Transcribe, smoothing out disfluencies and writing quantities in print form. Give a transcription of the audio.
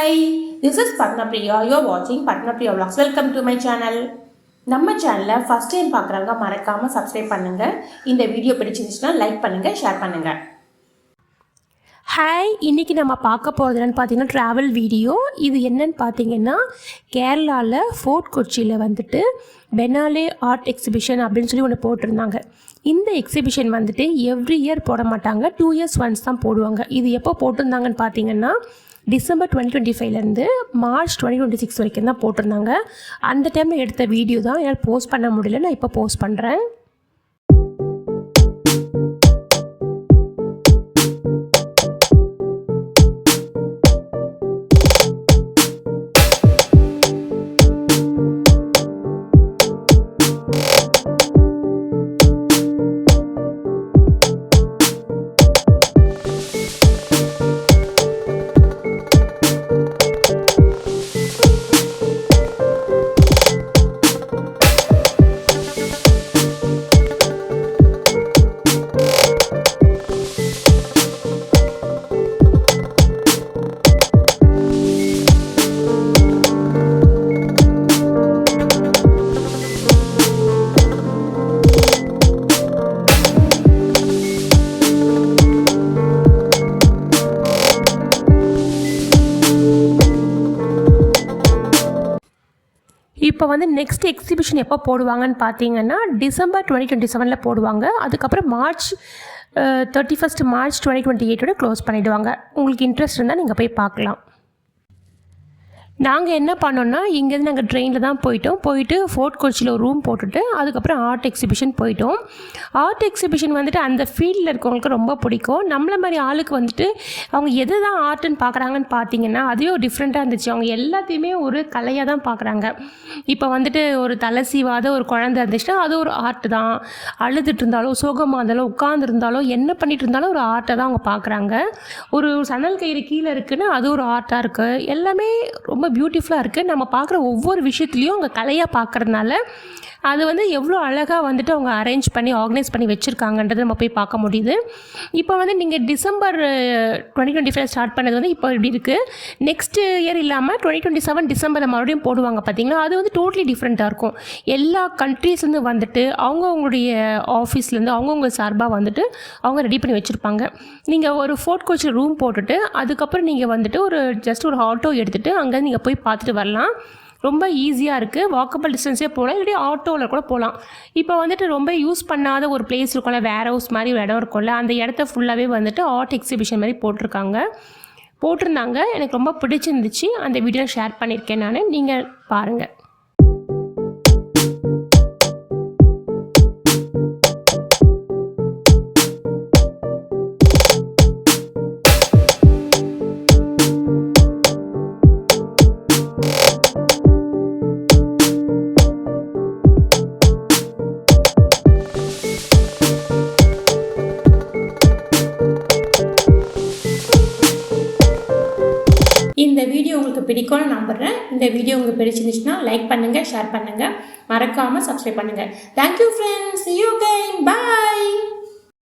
Hi, this is Padmapriya. You are watching Padmapriya Vlogs. Welcome to my channel. நம்ம சேனலை first time பார்க்குறவங்க மறக்காமல் subscribe பண்ணுங்கள். இந்த வீடியோ பிடிச்சிருந்துச்சுன்னா லைக் பண்ணுங்கள், ஷேர் பண்ணுங்கள். ஹாய், இன்றைக்கி நம்ம பார்க்க போகிறது என்னென்னு பார்த்தீங்கன்னா ட்ராவல் வீடியோ. இது என்னென்னு பார்த்தீங்கன்னா கேரளாவில் ஃபோர்ட் கொச்சியில் வந்துட்டு பெனாலே ஆர்ட் எக்ஸிபிஷன் அப்படின்னு சொல்லி ஒன்று போட்டிருந்தாங்க. இந்த எக்ஸிபிஷன் வந்துட்டு எவ்ரி இயர் போட மாட்டாங்க, 2 years ஒன்ஸ் தான் போடுவாங்க. இது எப்போ போட்டிருந்தாங்கன்னு பார்த்தீங்கன்னா டிசம்பர் 2025லேருந்து மார்ச் 2026 வரைக்கும் தான் போட்டிருந்தாங்க. அந்த டைமில் எடுத்த வீடியோ தான் என்னால் போஸ்ட் பண்ண முடியல, நான் இப்போ போஸ்ட் பண்ணுறேன். இப்போ வந்து நெக்ஸ்ட் எக்ஸிபிஷன் எப்போ போடுவாங்கன்னு பார்த்தீங்கன்னா டிசம்பர் 2027 போடுவாங்க. அதுக்கப்புறம் மார்ச் 31 மார்ச் 2028 க்ளோஸ் பண்ணிவிடுவாங்க. உங்களுக்கு இன்ட்ரெஸ்ட் இருந்தால் நீங்கள் போய் பார்க்கலாம். நாங்கள் என்ன பண்ணோன்னா இங்கேருந்து நாங்கள் ட்ரெயினில் தான் போயிட்டு ஃபோர்ட் கொச்சியில் ஒரு ரூம் போட்டுட்டு அதுக்கப்புறம் ஆர்ட் எக்ஸிபிஷன் போயிட்டோம். ஆர்ட் எக்ஸிபிஷன் வந்துட்டு அந்த ஃபீல்டில் இருக்கவங்களுக்கு ரொம்ப பிடிக்கும். நம்மள மாதிரி ஆளுக்கு வந்துட்டு அவங்க எது தான் ஆர்ட்டுன்னு பார்க்குறாங்கன்னு பார்த்தீங்கன்னா அதுவே ஒரு டிஃப்ரெண்ட்டாக இருந்துச்சு. அவங்க எல்லாத்தையுமே ஒரு கலையாக தான் பார்க்குறாங்க. இப்போ வந்துட்டு ஒரு தலை சீவாத ஒரு குழந்தை இருந்துச்சுன்னா அது ஒரு ஆர்ட் தான். அழுதுட்டு இருந்தாலும் சோகமாக இருந்தாலும் உட்காந்துருந்தாலும் என்ன பண்ணிட்டு இருந்தாலும் ஒரு ஆர்ட்டை தான் அவங்க பார்க்குறாங்க. ஒரு சணல் கயிறு கீழே இருக்குன்னு அது ஒரு ஆர்ட்டாக இருக்குது. எல்லாமே ரொம்ப பியூட்டிஃபுல்லாக இருக்குது. நம்ம பார்க்குற ஒவ்வொரு விஷயத்துலையும் அவங்க கலையாக பார்க்குறதுனால அது வந்து எவ்வளோ அழகாக வந்துட்டு அவங்க அரேஞ்ச் பண்ணி ஆர்கனைஸ் பண்ணி வச்சுருக்காங்கன்றது நம்ம போய் பார்க்க முடியுது. இப்போ வந்து நீங்கள் டிசம்பர் 2025 ஸ்டார்ட் பண்ணது வந்து இப்போ இப்படி இருக்குது. நெக்ஸ்ட் இயர் இல்லாமல் 2027 டிசம்பரில் மறுபடியும் போடுவாங்க பார்த்தீங்களா, அது வந்து டோட்டலி டிஃப்ரெண்ட்டாக இருக்கும். எல்லா கண்ட்ரீஸ்லேருந்து வந்துட்டு அவங்கவுங்களுடைய ஆஃபீஸ்லேருந்து அவங்கவுங்க சார்பாக வந்துட்டு அவங்க ரெடி பண்ணி வச்சுருப்பாங்க. நீங்கள் ஒரு ஃபோர்ட் கோச்சில் ரூம் போட்டுட்டு அதுக்கப்புறம் நீங்கள் வந்துட்டு ஒரு ஜஸ்ட் ஒரு ஆட்டோ எடுத்துகிட்டு அங்கே நீங்கள் போய் பார்த்துட்டு வரலாம். ரொம்ப ஈஸியாக இருக்குது. வாக்கபிள் டிஸ்டன்ஸே போகலாம், இல்லாட்டி ஆட்டோவில் கூட போகலாம். இப்போ வந்துட்டு ரொம்ப யூஸ் பண்ணாத ஒரு பிளேஸ் இருக்கும்ல, வேர் ஹவுஸ் மாதிரி ஒரு இடம் இருக்கும்ல, அந்த இடத்த ஃபுல்லாகவே வந்துட்டு ஆர்ட் எக்ஸிபிஷன் மாதிரி போட்டிருந்தாங்க. எனக்கு ரொம்ப பிடிச்சிருந்துச்சு. அந்த வீடியோ ஷேர் பண்ணியிருக்கேன் நான், நீங்கள் பாருங்கள். இந்த வீடியோ உங்களுக்கு பிடிக்கும்னு நம்புகிறேன். இந்த வீடியோ உங்களுக்கு பிடிச்சிருந்துச்சுன்னா லைக் பண்ணுங்கள், ஷேர் பண்ணுங்கள், மறக்காமல் சப்ஸ்கிரைப் பண்ணுங்கள். Thank you friends, see you again, bye.